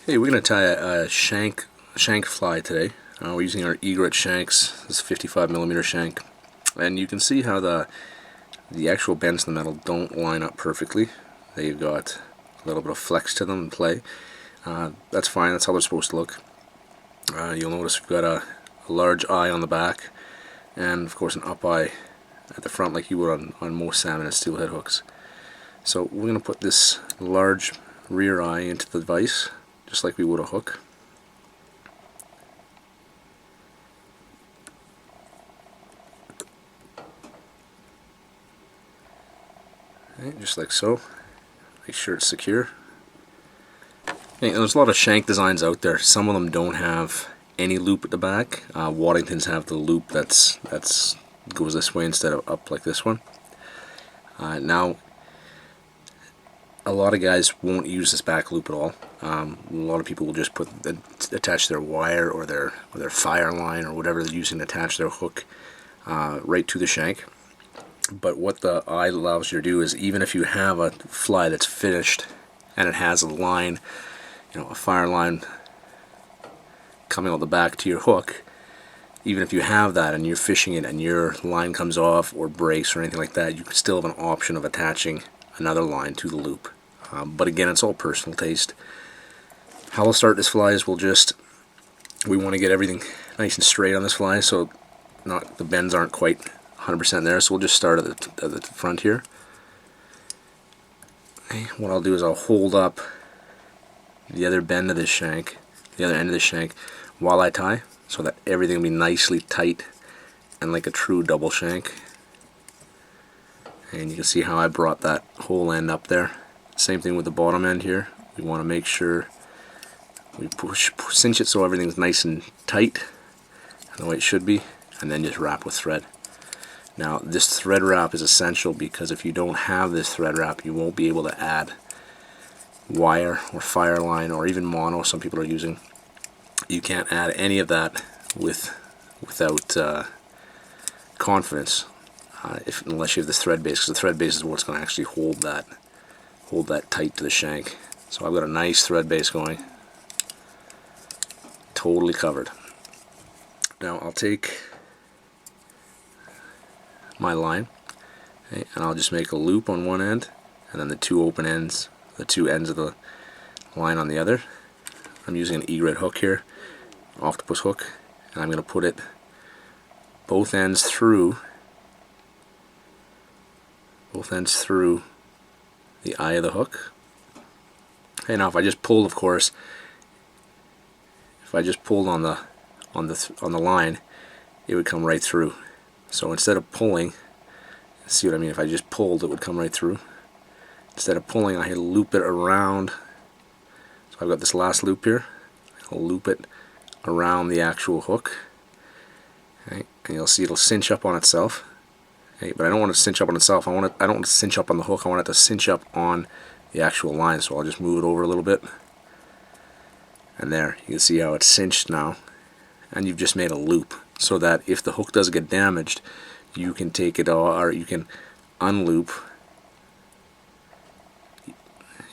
Hey, we're going to tie a shank fly today. We're using our egret shanks. This is 55mm shank, and you can see how the actual bends in the metal don't line up perfectly. They've got a little bit of flex to them in play. That's fine. That's how they're supposed to look. You'll notice we've got a large eye on the back, and of course an up eye at the front, like you would on most salmon and steelhead hooks. So we're going to put this large rear eye into the vise, just like we would a hook. Okay, just like so. Make sure it's secure. Okay, there's a lot of shank designs out there. Some of them don't have any loop at the back. Waddingtons have the loop that's goes this way instead of up like this one. Now, a lot of guys won't use this back loop at all. A lot of people will just attach their wire or their fire line or whatever they're using to attach their hook right to the shank. But what the eye allows you to do is, even if you have a fly that's finished and it has a line, a fire line coming out the back to your hook, even if you have that and you're fishing it and your line comes off or breaks or anything like that, you still have an option of attaching another line to the loop. But again, it's all personal taste. How we'll start this fly is we want to get everything nice and straight on this fly, so the bends aren't quite 100% there. So we'll just start at the front here. Okay, what I'll do is I'll hold up the other bend of this shank, the other end of the shank, while I tie, so that everything will be nicely tight and like a true double shank. And you can see how I brought that whole end up there. Same thing with the bottom end here. We want to make sure we cinch it so everything's nice and tight, the way it should be, and then just wrap with thread. Now, this thread wrap is essential because if you don't have this thread wrap, you won't be able to add wire or fire line or even mono some people are using. You can't add any of that without confidence, unless you have this thread base, because the thread base is what's going to actually hold that tight to the shank. So I've got a nice thread base going, totally covered. Now I'll take my line, okay, and I'll just make a loop on one end, and then the two ends of the line on the other. I'm using an egret hook here, octopus hook, and I'm going to put it both ends through the eye of the hook. Okay, now if I just pulled, of course, if I just pulled on the line, it would come right through. So instead of pulling, see what I mean? If I just pulled, it would come right through. Instead of pulling, I loop it around. So I've got this last loop here. I'll loop it around the actual hook. Okay, and you'll see it'll cinch up on itself. Okay, but I don't want it to cinch up on itself. I don't want it to cinch up on the hook. I want it to cinch up on the actual line. So I'll just move it over a little bit. And there, you can see how it's cinched now. And you've just made a loop, so that if the hook does get damaged, you can take it all, or you can unloop.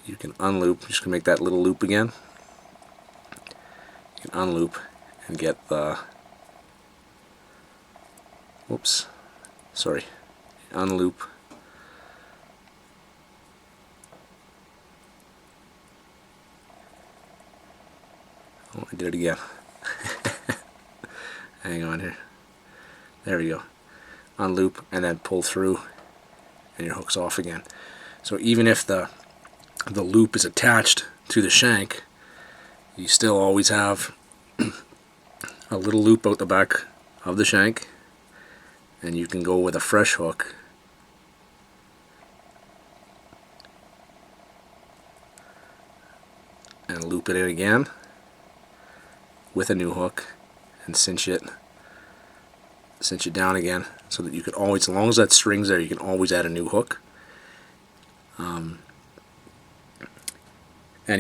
You can unloop. Just gonna make that little loop again. You can unloop and get the. Whoops, sorry. Unloop. Oh, I did it again. Hang on here. There we go. Unloop and then pull through, and your hook's off again. So even if the loop is attached to the shank, you still always have a little loop out the back of the shank, and you can go with a fresh hook and loop it in again with a new hook and cinch it down again, so that you can always, as long as that string's there, you can always add a new hook. And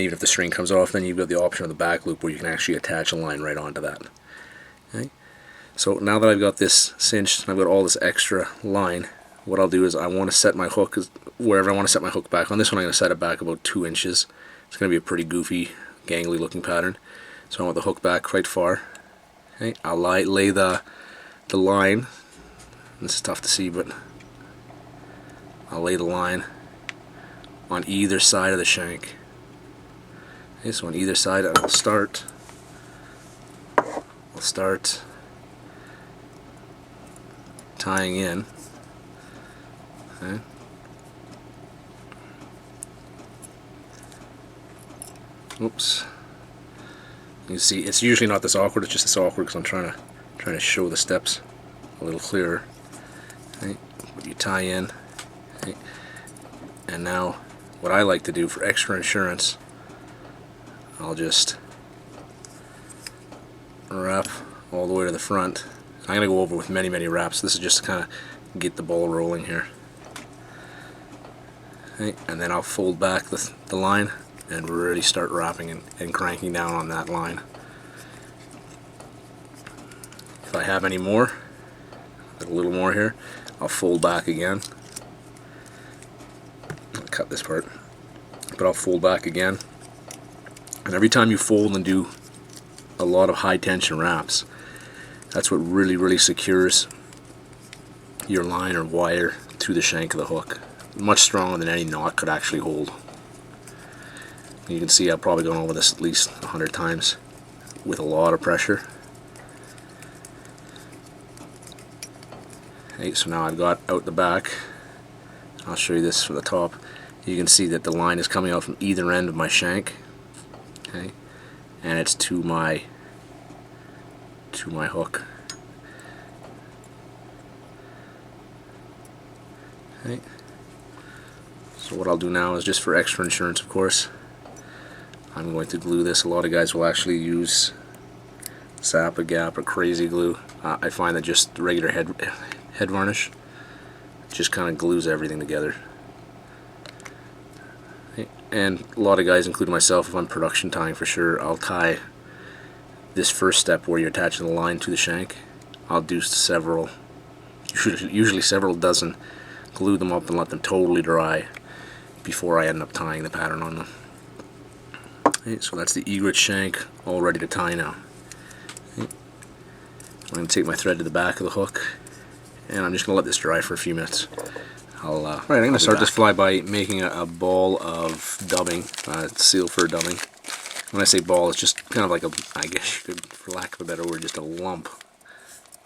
even if the string comes off, then you've got the option of the back loop where you can actually attach a line right onto that. Okay? So now that I've got this cinched and I've got all this extra line, what I'll do is I want to set my hook wherever I want to set my hook back. On this one I'm going to set it back about 2 inches. It's going to be a pretty goofy gangly looking pattern. So I want the hook back quite far. Okay, I'll lay the line. This is tough to see, but I'll lay the line on either side of the shank. Okay, so on either side I'll start tying in. Okay. Oops. You can see it's usually not this awkward, it's just this awkward because I'm trying to show the steps a little clearer. Okay. You tie in. Okay. And now what I like to do for extra insurance, I'll just wrap all the way to the front. I'm going to go over with many wraps. This is just to kind of get the ball rolling here. Okay. And then I'll fold back the line and really start wrapping and cranking down on that line. If I have any more, a little more here, I'll fold back again. I'll cut this part, but I'll fold back again. And every time you fold and do a lot of high tension wraps, that's what really secures your line or wire to the shank of the hook. Much stronger than any knot could actually hold. You can see I've probably gone over this at least 100 times with a lot of pressure. Okay, so now I've got out the back. I'll show you this from the top. You can see that the line is coming out from either end of my shank. Okay, and it's to my hook. Okay. So what I'll do now is, just for extra insurance, of course, I'm going to glue this. A lot of guys will actually use Zappa, Gap, or Crazy Glue. I find that just regular head varnish just kind of glues everything together. Okay. And a lot of guys, including myself, if I'm production tying for sure, I'll tie this first step where you're attaching the line to the shank. I'll do several, usually several dozen, glue them up and let them totally dry before I end up tying the pattern on them. Okay, so that's the egret shank all ready to tie now. Okay. I'm going to take my thread to the back of the hook, and I'm just going to let this dry for a few minutes. I'm going to start this fly by making a ball of dubbing, seal fur dubbing. When I say ball, it's just kind of like I guess you could, for lack of a better word, just a lump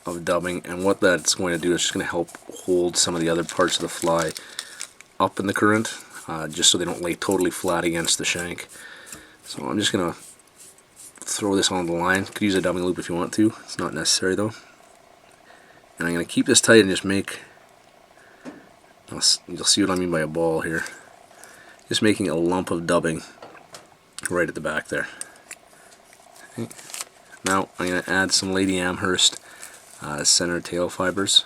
of dubbing. And what that's going to do is just going to help hold some of the other parts of the fly up in the current, just so they don't lay totally flat against the shank. So I'm just going to throw this on the line. You could use a dubbing loop if you want to. It's not necessary though. And I'm going to keep this tight and just make, you'll see what I mean by a ball here. Just making a lump of dubbing right at the back there. Okay. Now I'm going to add some Lady Amherst center tail fibers.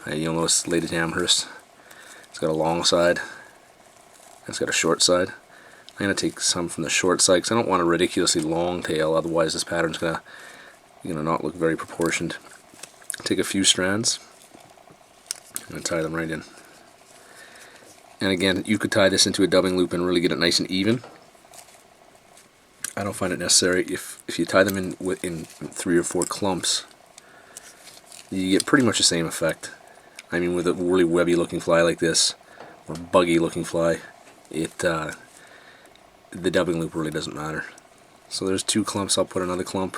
You'll notice Lady Amherst, it's got a long side, it's got a short side. I'm going to take some from the short side because I don't want a ridiculously long tail, otherwise this pattern's going to not look very proportioned. Take a few strands and tie them right in. And again, you could tie this into a dubbing loop and really get it nice and even. I don't find it necessary. If you tie them in 3 or 4 clumps, you get pretty much the same effect. I mean, with a really webby looking fly like this, or buggy looking fly, the dubbing loop really doesn't matter. So there's 2 clumps. I'll put another clump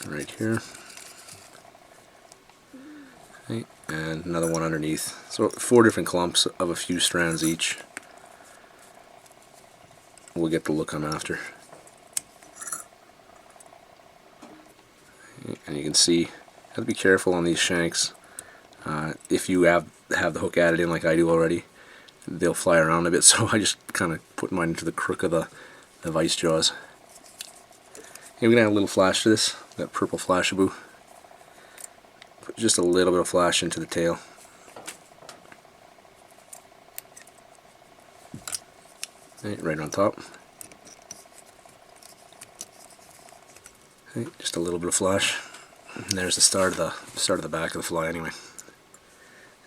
right here. Okay, and another one underneath. So 4 different clumps of a few strands each will get the look I'm after. Okay, and you can see, you have to be careful on these shanks. If you have the hook added in like I do already, they'll fly around a bit, so I just kind of put mine into the crook of the vice jaws. Okay, we're going to add a little flash to this, that purple Flashaboo. Put just a little bit of flash into the tail. Right on top. Okay, just a little bit of flash. And there's the start of the back of the fly anyway.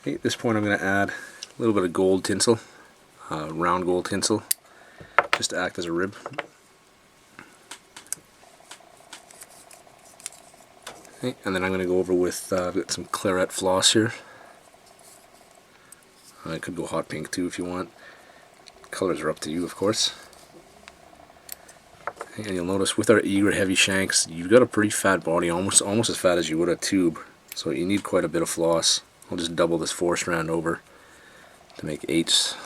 Okay, at this point I'm going to add a little bit of gold tinsel, round gold tinsel. just to act as a rib. Okay, and then I'm going to go over with I've got some claret floss here. I could go hot pink too if you want. Colors are up to you, of course. Okay, and you'll notice with our eager heavy shanks, you've got a pretty fat body, almost as fat as you would a tube. So you need quite a bit of floss. I'll just double this 4-strand over to make 8s.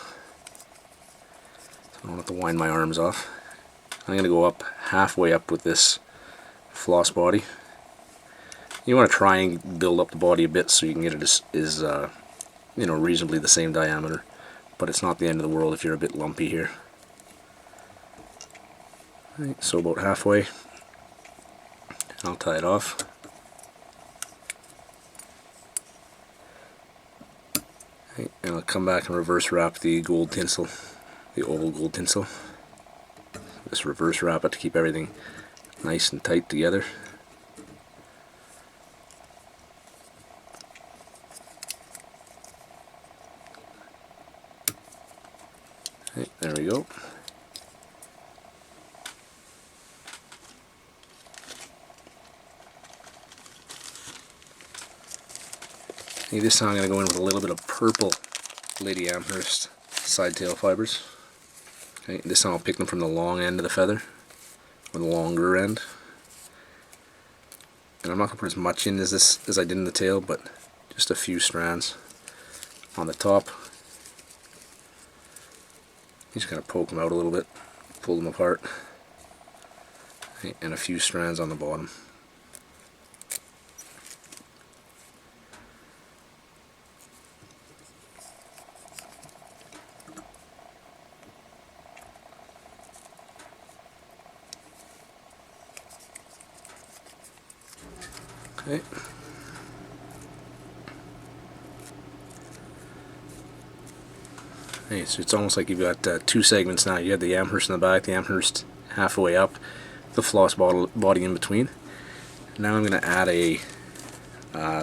So I don't have to wind my arms off. I'm going to go up halfway up with this floss body. You want to try and build up the body a bit so you can get it as you know, reasonably the same diameter, but it's not the end of the world if you're a bit lumpy here. Right, so about halfway. I'll tie it off. Right, and I'll come back and reverse wrap the gold tinsel, the oval gold tinsel. Just reverse wrap it to keep everything nice and tight together. Okay, there we go. Okay, this time I'm going to go in with a little bit of purple Lady Amherst side tail fibers. Okay, this time I'll pick them from the long end of the feather, or the longer end. And I'm not going to put as much in as I did in the tail, but just a few strands on the top. You just kind of poke them out a little bit, pull them apart, and a few strands on the bottom. Okay. Okay, so it's almost like you've got 2 segments now. You have the Amherst in the back, the Amherst halfway up, the floss body in between. Now I'm going to add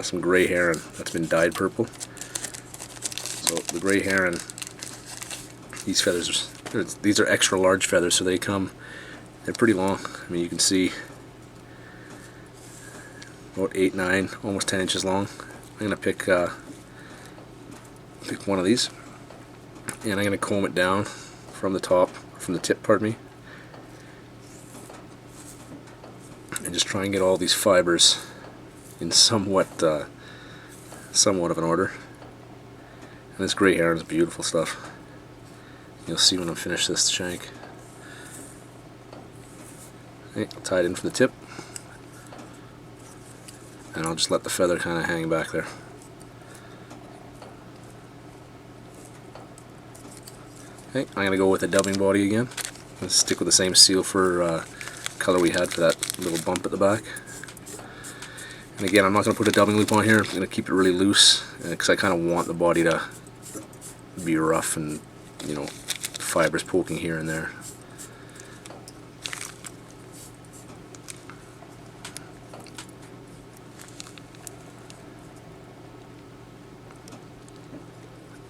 some gray heron that's been dyed purple. So the gray heron, these feathers, these are extra large feathers, so they're pretty long. I mean, you can see about 8, 9, almost 10 inches long. I'm going to pick one of these, and I'm going to comb it down from the top, from the tip, pardon me, and just try and get all these fibers in somewhat of an order. And this gray heron is beautiful stuff. You'll see when I finish this shank. Okay, I'll tie it in from the tip, and I'll just let the feather kind of hang back there. Okay, I'm going to go with a dubbing body again. Let's stick with the same seal for color we had for that little bump at the back. And again, I'm not going to put a dubbing loop on here. I'm going to keep it really loose because I kind of want the body to be rough and, you know, fibers poking here and there.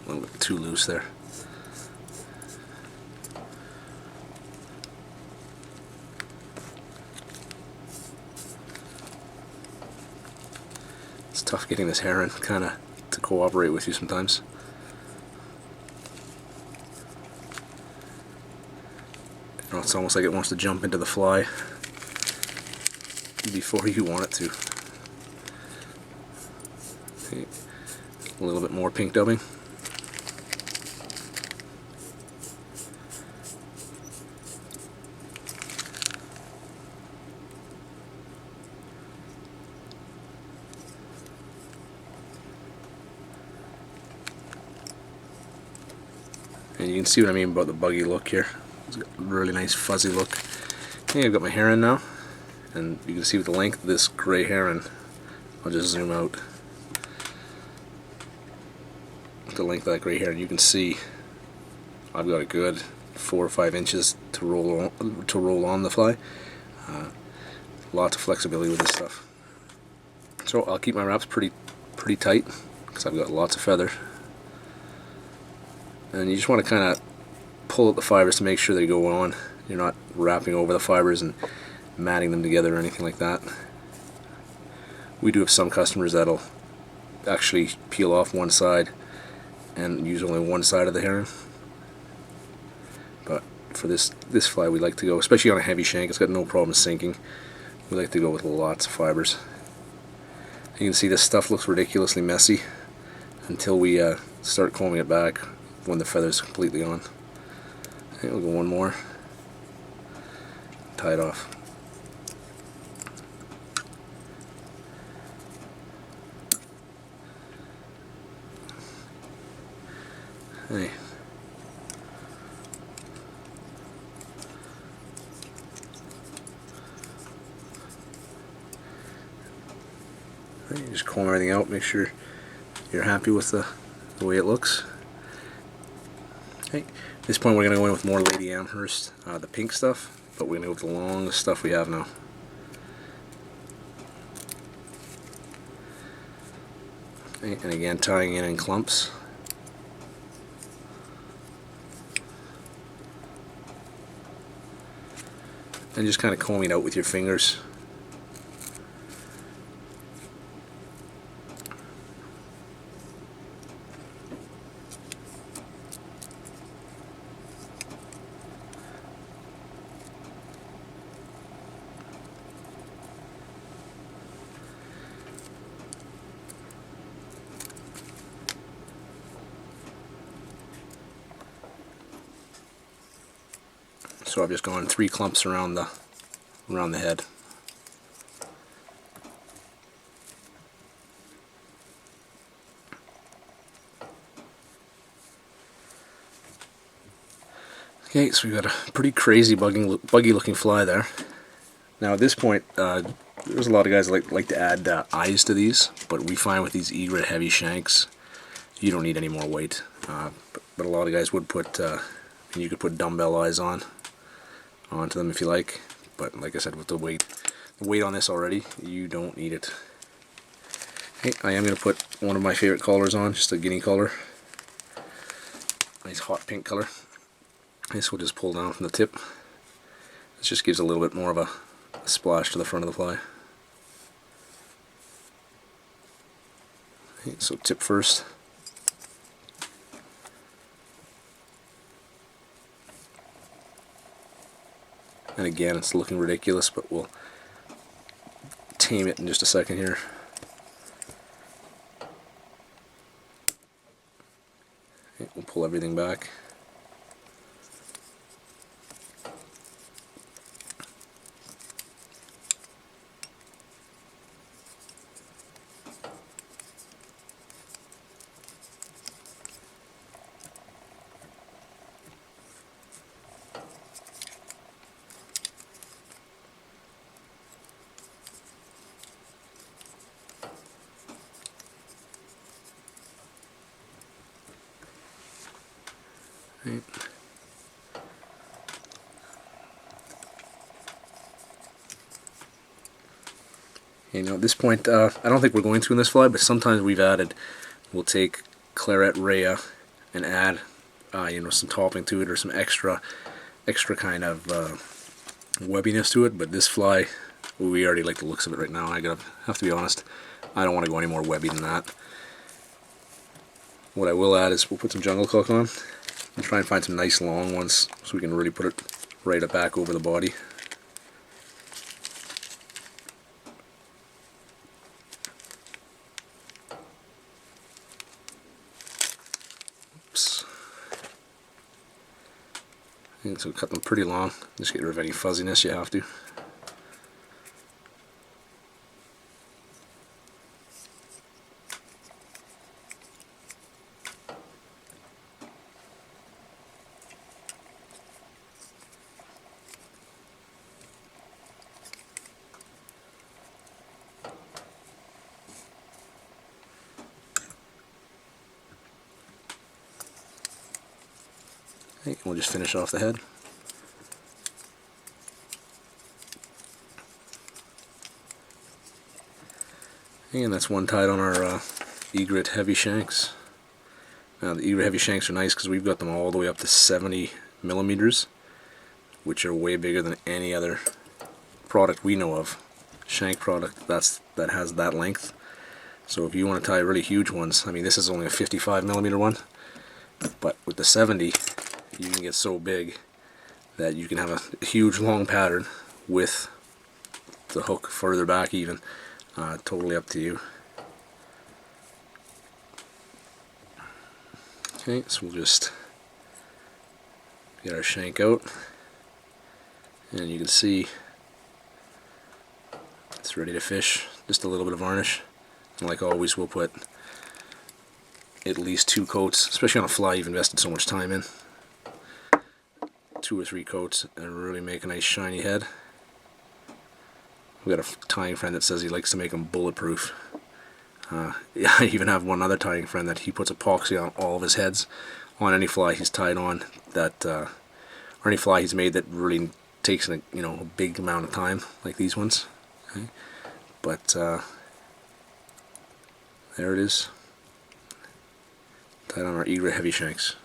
A little bit too loose there. It's tough getting this heron kind of to cooperate with you sometimes. You know, it's almost like it wants to jump into the fly before you want it to. Okay. A little bit more pink dubbing. And you can see what I mean about the buggy look here. It's got a really nice fuzzy look. Okay, I've got my heron now, and you can see with the length of this gray heron, I'll just zoom out. The length of that gray heron, you can see I've got a good 4 or 5 inches to roll on the fly. Lots of flexibility with this stuff. So I'll keep my wraps pretty tight because I've got lots of feather. And you just want to kind of pull out the fibers to make sure they go on. You're not wrapping over the fibers and matting them together or anything like that. We do have some customers that'll actually peel off one side and use only one side of the herring. But for this fly, we like to go, especially on a heavy shank, it's got no problem sinking. We like to go with lots of fibers. You can see this stuff looks ridiculously messy until we start combing it back when the feather's completely on. Okay, we'll go one more. Tie it off. Hey. Just comb everything out, make sure you're happy with the way it looks. Okay. At this point we're going to go in with more Lady Amherst, the pink stuff, but we're going to go with the longest stuff we have now. Okay. And again, tying in clumps. And just kind of combing it out with your fingers. So I've just gone 3 clumps around the head. Okay, so we've got a pretty crazy buggy looking fly there. Now at this point, there's a lot of guys that like to add eyes to these, but we find with these egret heavy shanks, you don't need any more weight. But a lot of guys would put, you could put dumbbell eyes onto them if you like, but like I said, with the weight on this already, you don't need it. Hey, I am going to put one of my favorite colors on, just a guinea color, nice hot pink color. This will just pull down from the tip. This just gives a little bit more of a splash to the front of the fly. Okay, so tip first. And again, it's looking ridiculous, but we'll tame it in just a second here. Okay, we'll pull everything back. Right. You know, at this point, I don't think we're going to in this fly, but sometimes we'll take Claret Rhea and add, you know, some topping to it or some extra kind of webbiness to it. But this fly, we already like the looks of it right now. I have to be honest, I don't want to go any more webby than that. What I will add is we'll put some jungle cook on and try and find some nice long ones so we can really put it right up back over the body. Oops. And so cut them pretty long, just get rid of any fuzziness you have to. Okay, we'll just finish off the head. And that's one tied on our egret heavy shanks. Now the egret heavy shanks are nice because we've got them all the way up to 70 millimeters, which are way bigger than any other product we know of. Shank product that has that length. So if you want to tie really huge ones, I mean, this is only a 55 millimeter one, but with the 70 you can get so big that you can have a huge long pattern with the hook further back even. Totally up to you. Okay, so we'll just get our shank out, and you can see it's ready to fish. Just a little bit of varnish, and like always we'll put at least 2 coats, especially on a fly you've invested so much time in. 2 or 3 coats and really make a nice shiny head. We got a tying friend that says he likes to make them bulletproof. Yeah, I even have one other tying friend that he puts epoxy on all of his heads on any fly he's tied on, that or any fly he's made that really takes a big amount of time, like these ones. Okay? But there it is, tied on our egret heavy shanks.